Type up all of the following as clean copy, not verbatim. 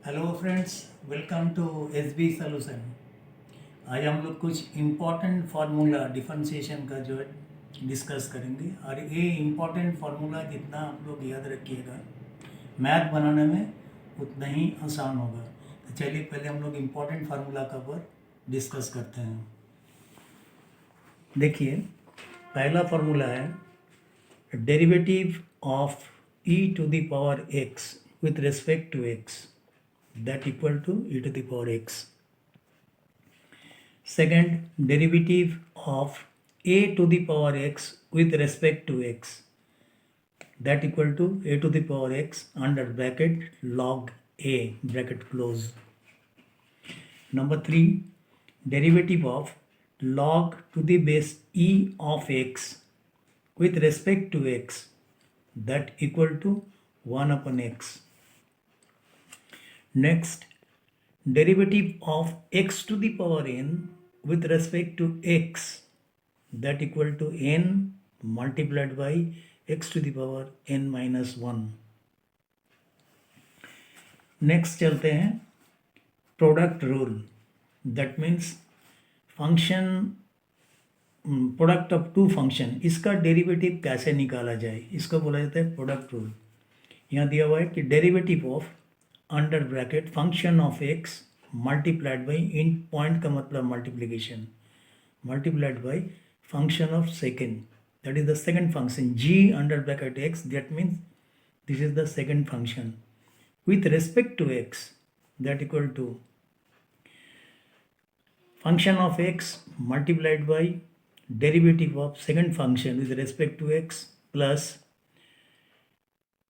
Hello friends, welcome to S B solution. आज हम लोग कुछ इम्पॉर्टेंट फार्मूला डिफरेंशिएशन का जो है डिस्कस करेंगे। और ये इम्पॉर्टेंट फार्मूला जितना आप लोग याद रखिएगा, मैथ बनाने में उतना ही आसान होगा। तो चलिए पहले हम लोग इम्पॉर्टेंट फार्मूला का पर डिस्कस करते हैं। देखिए, पहला फार्मूला है derivative of e to the power x with respect to x, that equal to e to the power x. Second, derivative of a to the power x with respect to x, that equal to a to the power x under bracket log a bracket close. Number 3, derivative of log to the base e of x with respect to x, that equal to 1 upon x. Next, derivative of x to the power n with respect to x, that equal to n multiplied by x to the power n minus 1. Next चलते हैं product rule. That means function product of two function, इसका derivative कैसे निकाला जाए, इसको बोला जाता है प्रोडक्ट रूल। यहाँ दिया हुआ है कि derivative of under bracket function of x multiplied by, in point का मतलब multiplication, multiplied by function of second, that is the second function g under bracket x, that means this is the second function with respect to x, that equal to function of x multiplied by derivative of second function with respect to x plus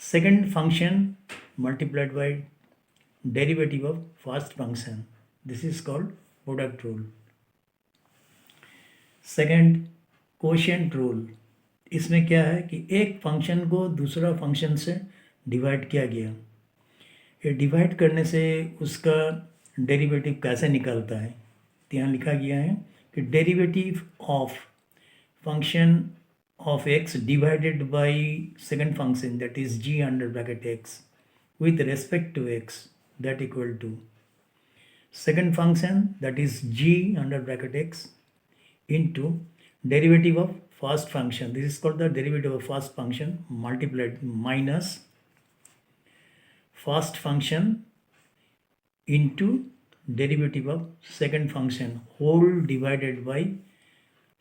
second function multiplied by derivative of first function. This is called product rule. Second, quotient rule. इसमें क्या है कि एक function को दूसरा function से divide किया गया, ये डिवाइड करने से उसका डेरिवेटिव कैसे निकलता है, तो यहाँ लिखा गया है कि derivative of function of x divided by second function, that is g under bracket x with respect to x, that equal to second function, that is g under bracket x, into derivative of first function, this is called the derivative of first function, multiplied minus first function into derivative of second function whole divided by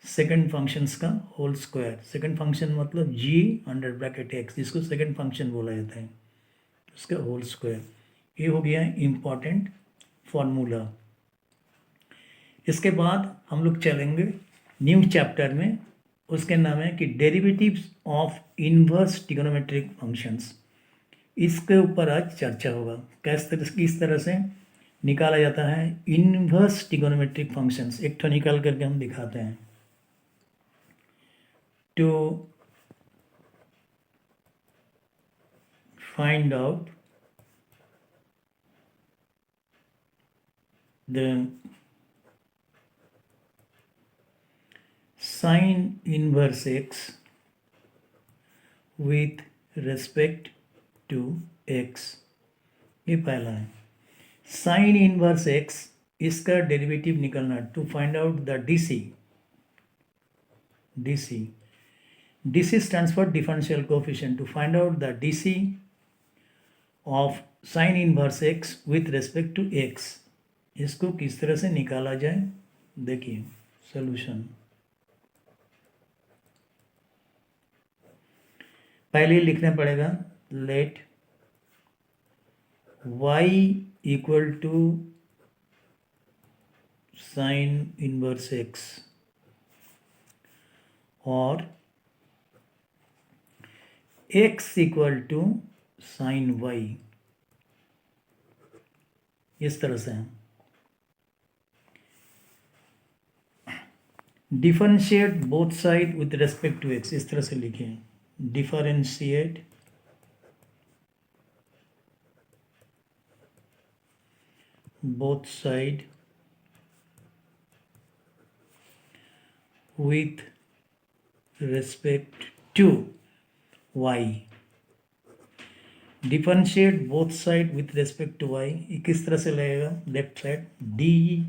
second functions का whole square. Second function मतलब g under bracket x, जिसको second function बोला जाता है, उसका whole square. ये हो गया इम्पॉर्टेंट फॉर्मूला। इसके बाद हम लोग चलेंगे न्यू चैप्टर में, उसके नाम है कि derivatives of inverse trigonometric functions. इसके ऊपर आज चर्चा होगा, किस तरह से निकाला जाता है इन्वर्स ट्रिग्नोमेट्रिक फंक्शंस। एक तो निकाल करके हम दिखाते हैं। To find out the sin inverse x with respect to x, ये पहला है। sin inverse x, इसका डेरिवेटिव निकलना, to find out the dc stands for differential coefficient, to find out the dc of sin inverse x with respect to x, इसको किस तरह से निकाला जाए, देखिए सॉल्यूशन। पहले लिखना पड़ेगा let y equal to sine inverse x और x equal to sine y, इस तरह से differentiate both side with respect to x, इस तरह से लिखें, differentiate both side with respect to y, differentiate both side with respect to y, ये किस तरह से लगेगा? Left side d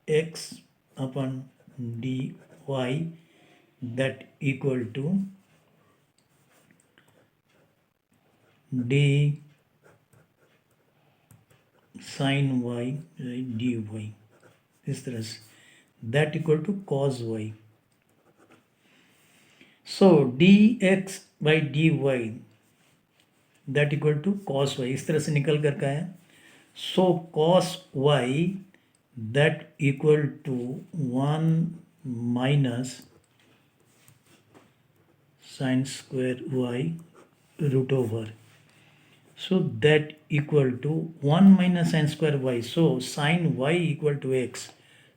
x upon d y that equal to d sine y d y, इस तरह से that equal to cos y. So d x by d y that equal to cos y, इस तरह से निकल कर का है. So cos y that equal to 1 minus sine square y root over. So that equal to 1 minus sin square y. So sin y equal to x.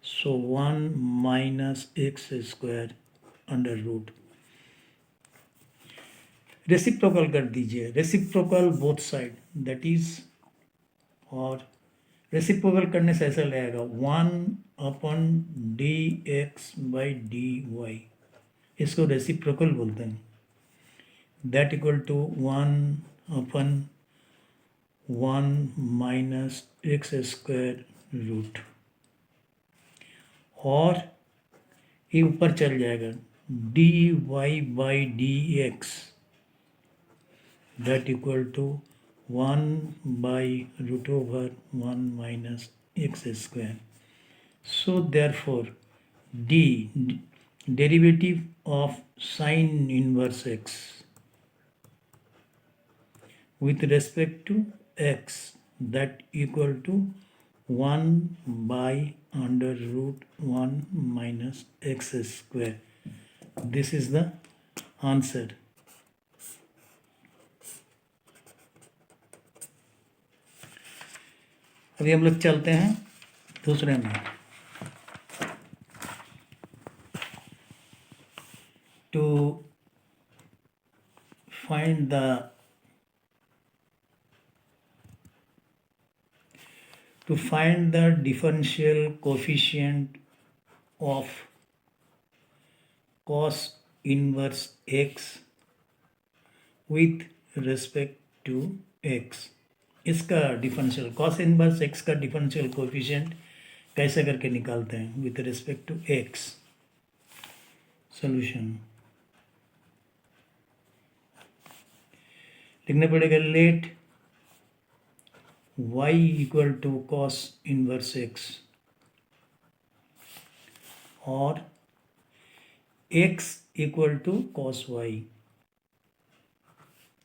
So 1 minus x square under root. Reciprocal कर दीजिए, reciprocal both side that is, और reciprocal करने से ऐसा लगेगा 1 d x by d y, इसको reciprocal बोलते हैं. That equal to 1 minus x square root, और ये ऊपर चल जाएगा d y by d x that equal to 1 by root over 1 minus x square. So therefore d derivative of sine inverse x with respect to x that equal to 1 by under root 1 minus x square. This is the answer. अभी हम लोग चलते हैं दूसरे में. To find the differential coefficient of cos inverse x with respect to x. इसका differential cos inverse x का differential coefficient कैसे करके निकालते हैं with respect to x. Solution लिखने पड़ेगा, let y equal to cos inverse x और x equal to cos y,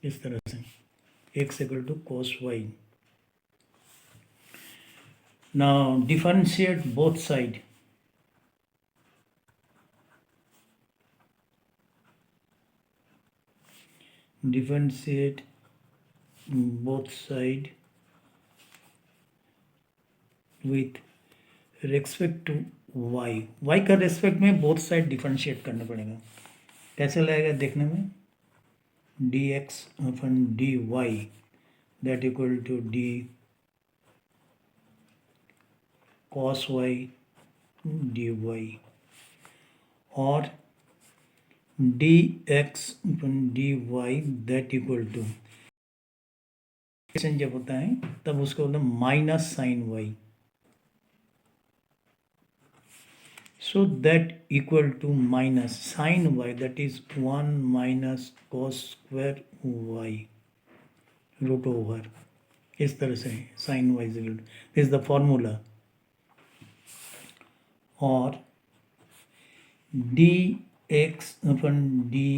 इस तरह से x equal to cos y. Now differentiate both side. Differentiate both side with respect to y. y का respect में both side differentiate करना पड़ेगा. कैसे लगेगा देखने में, d x upon d y that equal to d cos y d y, और d x upon d y that equal to, जब होता है तब उसको बोलते हैं minus sine y. So that equal to minus sin y, that is 1 minus cos square y root over. इस तरह से sin y is equal to, this is the formula. और dx upon dy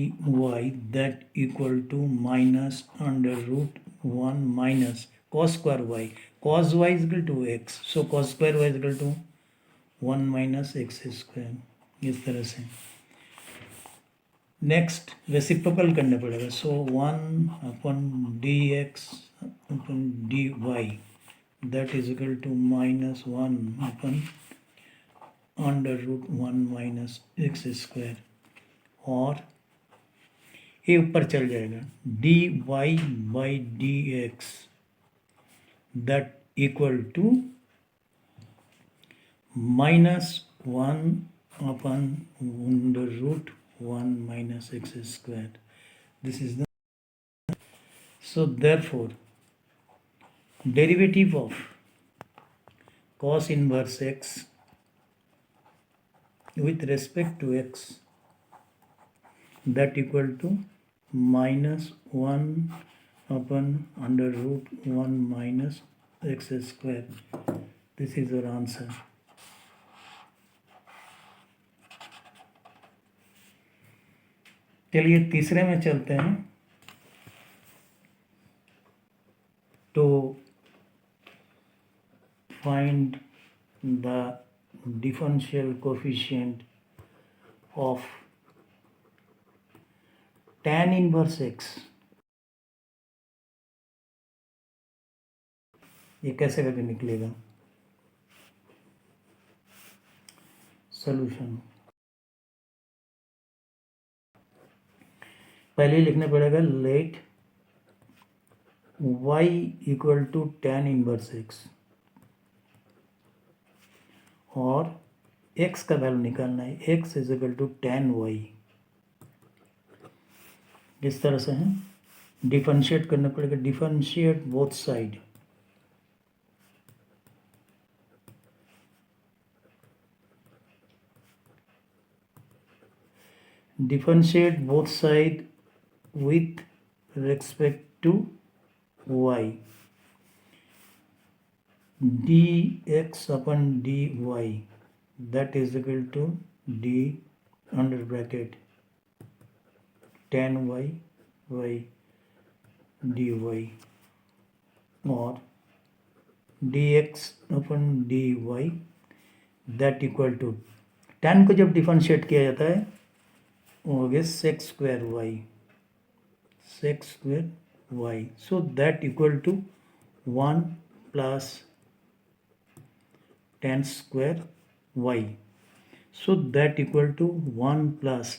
that equal to minus under root 1 minus cos square y. Cos y is equal to x, so cos square y is equal to 1 minus x square, इस तरह से. Next reciprocal करना पड़ेगा. So 1 upon d x upon d y that is equal to minus 1 upon under root 1 minus x square, और ये ऊपर चल जाएगा d y by d x that equal to minus 1 upon under root 1 minus x square. This is the So therefore derivative of cos inverse x with respect to x, that equal to minus 1 upon under root 1 minus x square. This is our answer. चलिए तीसरे में चलते हैं. To find the differential coefficient of tan inverse x, ये कैसे करके निकलेगा? Solution पहले लिखना पड़ेगा let y equal to tan inverse x और x का वैल्यू निकालना है. x is equal to tan y. इस तरह से है डिफरेंशिएट करना पड़ेगा. Differentiate both side. Differentiate both side with respect to y. dx upon dy, that is equal to d under bracket tan y by dy or dx upon dy, that equal to tan को जब differentiate किया जाता है वो हो गया sec square y. sec square y. So that equal to 1 plus tan square y. So that equal to 1 plus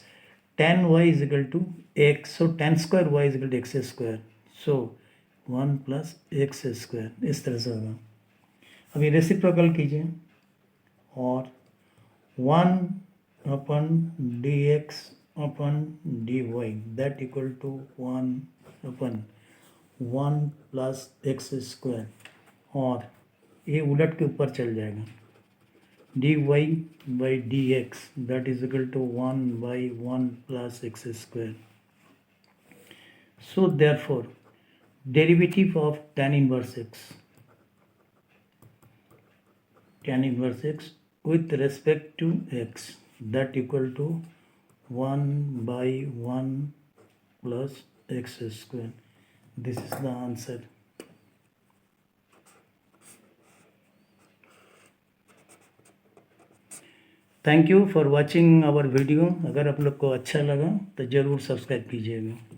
tan y is equal to x. So tan square y is equal to x square. So 1 plus x square. इस तरह से होगा. अभी reciprocal कीजिए और 1 अपन dx upon dy, that equal to 1 upon 1 plus x square और ये उलट के ऊपर चल जाएगा. dy by dx, that is equal to 1 by 1 plus x square. So therefore derivative of tan inverse x with respect to x, that equal to 1 by 1 plus x square. This is the answer. Thank you for watching our video. अगर आप लोग को अच्छा लगा तो ज़रूर subscribe कीजिएगा.